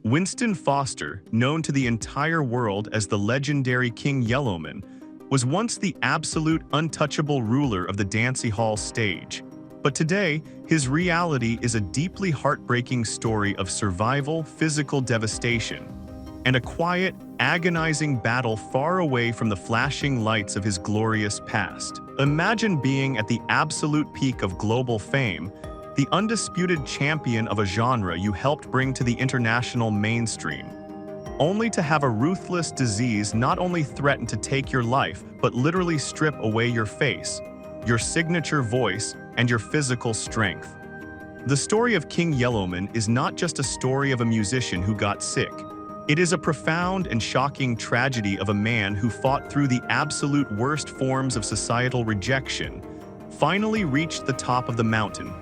Winston Foster, known to the entire world as the legendary King Yellowman, was once the absolute untouchable ruler of the Dancehall stage. But today, his reality is a deeply heartbreaking story of survival, physical devastation, and a quiet, agonizing battle far away from the flashing lights of his glorious past. Imagine being at the absolute peak of global fame, the undisputed champion of a genre you helped bring to the international mainstream, only to have a ruthless disease not only threaten to take your life, but literally strip away your face, your signature voice, and your physical strength. The story of King Yellowman is not just a story of a musician who got sick. It is a profound and shocking tragedy of a man who fought through the absolute worst forms of societal rejection, finally reached the top of the mountain,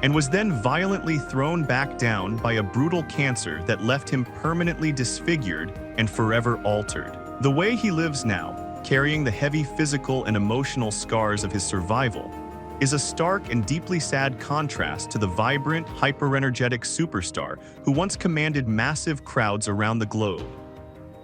and was then violently thrown back down by a brutal cancer that left him permanently disfigured and forever altered. The way he lives now, carrying the heavy physical and emotional scars of his survival, is a stark and deeply sad contrast to the vibrant, hyper-energetic superstar who once commanded massive crowds around the globe.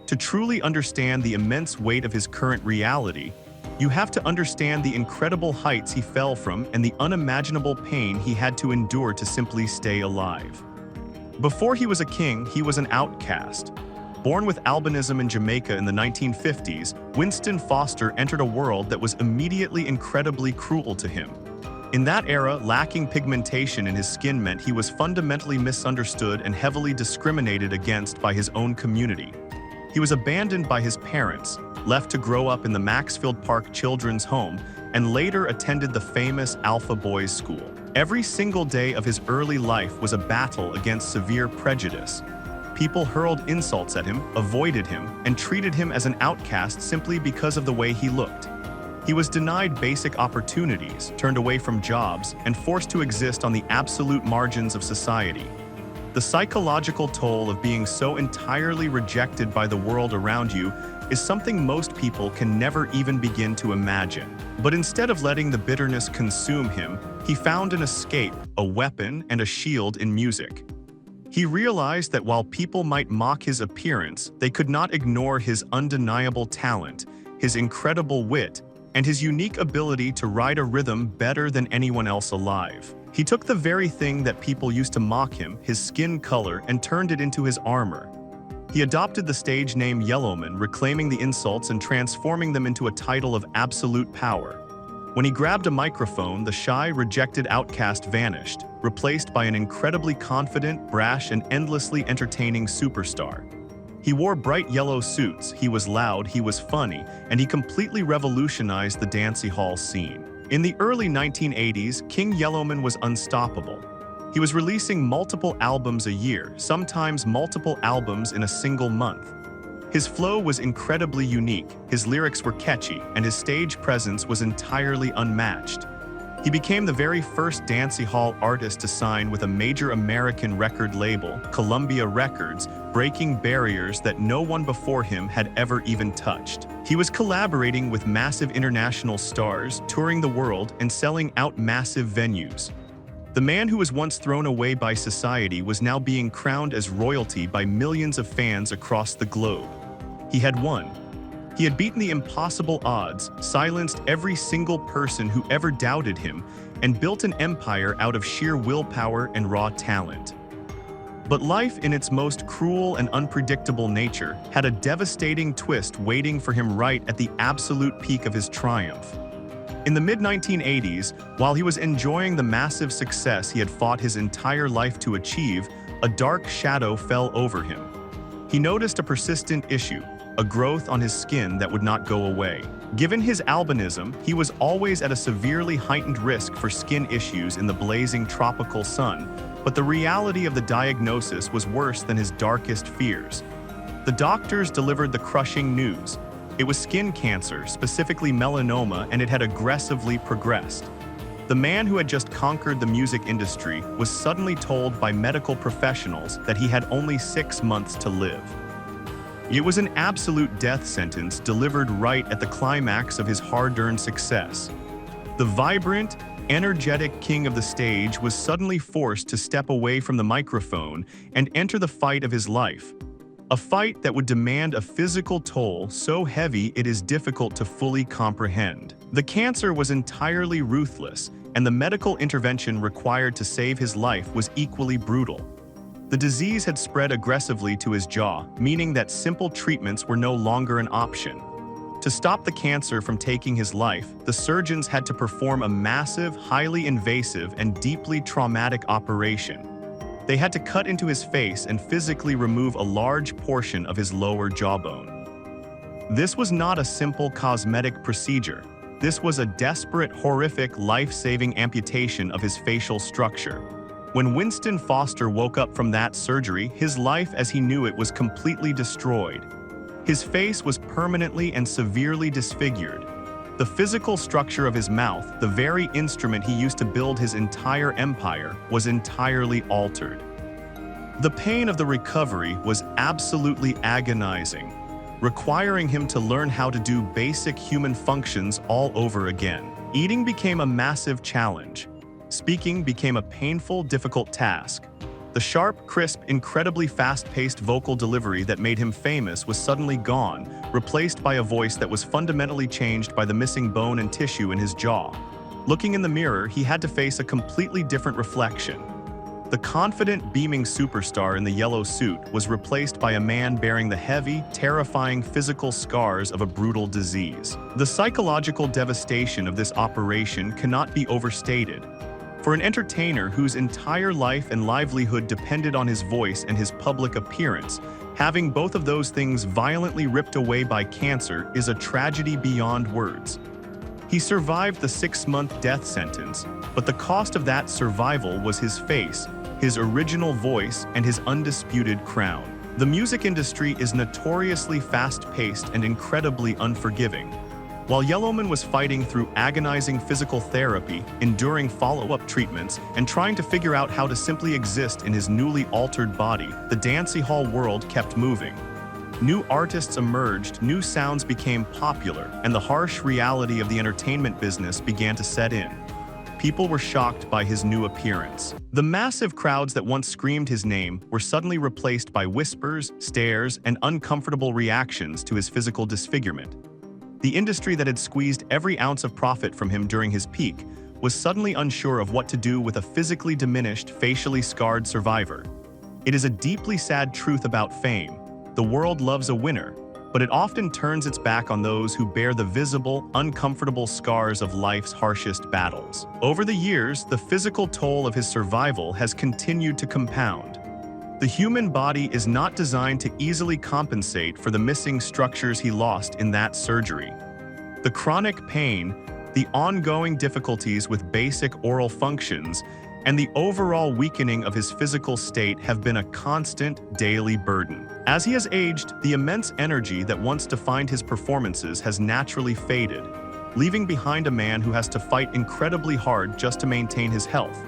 To truly understand the immense weight of his current reality, you have to understand the incredible heights he fell from and the unimaginable pain he had to endure to simply stay alive. Before he was a king, he was an outcast. Born with albinism in Jamaica in the 1950s, Winston Foster entered a world that was immediately incredibly cruel to him. In that era, lacking pigmentation in his skin meant he was fundamentally misunderstood and heavily discriminated against by his own community. He was abandoned by his parents, left to grow up in the Maxfield Park Children's Home, and later attended the famous Alpha Boys School. Every single day of his early life was a battle against severe prejudice. People hurled insults at him, avoided him, and treated him as an outcast simply because of the way he looked. He was denied basic opportunities, turned away from jobs, and forced to exist on the absolute margins of society. The psychological toll of being so entirely rejected by the world around you is something most people can never even begin to imagine. But instead of letting the bitterness consume him, he found an escape, a weapon, and a shield in music. He realized that while people might mock his appearance, they could not ignore his undeniable talent, his incredible wit, and his unique ability to ride a rhythm better than anyone else alive. He took the very thing that people used to mock him, his skin color, and turned it into his armor. He adopted the stage name Yellowman, reclaiming the insults and transforming them into a title of absolute power. When he grabbed a microphone, the shy, rejected outcast vanished, replaced by an incredibly confident, brash, and endlessly entertaining superstar. He wore bright yellow suits, he was loud, he was funny, and he completely revolutionized the dancehall scene. In the early 1980s, King Yellowman was unstoppable. He was releasing multiple albums a year, sometimes multiple albums in a single month. His flow was incredibly unique, his lyrics were catchy, and his stage presence was entirely unmatched. He became the very first dancehall artist to sign with a major American record label, Columbia Records, breaking barriers that no one before him had ever even touched. He was collaborating with massive international stars, touring the world, and selling out massive venues. The man who was once thrown away by society was now being crowned as royalty by millions of fans across the globe. He had won. He had beaten the impossible odds, silenced every single person who ever doubted him, and built an empire out of sheer willpower and raw talent. But life, in its most cruel and unpredictable nature, had a devastating twist waiting for him right at the absolute peak of his triumph. In the mid-1980s, while he was enjoying the massive success he had fought his entire life to achieve, a dark shadow fell over him. He noticed a persistent issue, a growth on his skin that would not go away. Given his albinism, he was always at a severely heightened risk for skin issues in the blazing tropical sun, but the reality of the diagnosis was worse than his darkest fears. The doctors delivered the crushing news. It was skin cancer, specifically melanoma, and it had aggressively progressed. The man who had just conquered the music industry was suddenly told by medical professionals that he had only 6 months to live. It was an absolute death sentence delivered right at the climax of his hard-earned success. The vibrant, energetic king of the stage was suddenly forced to step away from the microphone and enter the fight of his life. A fight that would demand a physical toll so heavy it is difficult to fully comprehend. The cancer was entirely ruthless, and the medical intervention required to save his life was equally brutal. The disease had spread aggressively to his jaw, meaning that simple treatments were no longer an option. To stop the cancer from taking his life, the surgeons had to perform a massive, highly invasive, and deeply traumatic operation. They had to cut into his face and physically remove a large portion of his lower jawbone. This was not a simple cosmetic procedure. This was a desperate, horrific, life-saving amputation of his facial structure. When Winston Foster woke up from that surgery, his life as he knew it was completely destroyed. His face was permanently and severely disfigured. The physical structure of his mouth, the very instrument he used to build his entire empire, was entirely altered. The pain of the recovery was absolutely agonizing, requiring him to learn how to do basic human functions all over again. Eating became a massive challenge. Speaking became a painful, difficult task. The sharp, crisp, incredibly fast-paced vocal delivery that made him famous was suddenly gone, replaced by a voice that was fundamentally changed by the missing bone and tissue in his jaw. Looking in the mirror, he had to face a completely different reflection. The confident, beaming superstar in the yellow suit was replaced by a man bearing the heavy, terrifying physical scars of a brutal disease. The psychological devastation of this operation cannot be overstated. For an entertainer whose entire life and livelihood depended on his voice and his public appearance, having both of those things violently ripped away by cancer is a tragedy beyond words. He survived the 6-month death sentence, but the cost of that survival was his face, his original voice, and his undisputed crown. The music industry is notoriously fast-paced and incredibly unforgiving. While Yellowman was fighting through agonizing physical therapy, enduring follow-up treatments, and trying to figure out how to simply exist in his newly altered body, the Dancehall world kept moving. New artists emerged, new sounds became popular, and the harsh reality of the entertainment business began to set in. People were shocked by his new appearance. The massive crowds that once screamed his name were suddenly replaced by whispers, stares, and uncomfortable reactions to his physical disfigurement. The industry that had squeezed every ounce of profit from him during his peak was suddenly unsure of what to do with a physically diminished, facially scarred survivor. It is a deeply sad truth about fame. The world loves a winner, but it often turns its back on those who bear the visible, uncomfortable scars of life's harshest battles. Over the years, the physical toll of his survival has continued to compound. The human body is not designed to easily compensate for the missing structures he lost in that surgery. The chronic pain, the ongoing difficulties with basic oral functions, and the overall weakening of his physical state have been a constant, daily burden. As he has aged, the immense energy that once defined his performances has naturally faded, leaving behind a man who has to fight incredibly hard just to maintain his health.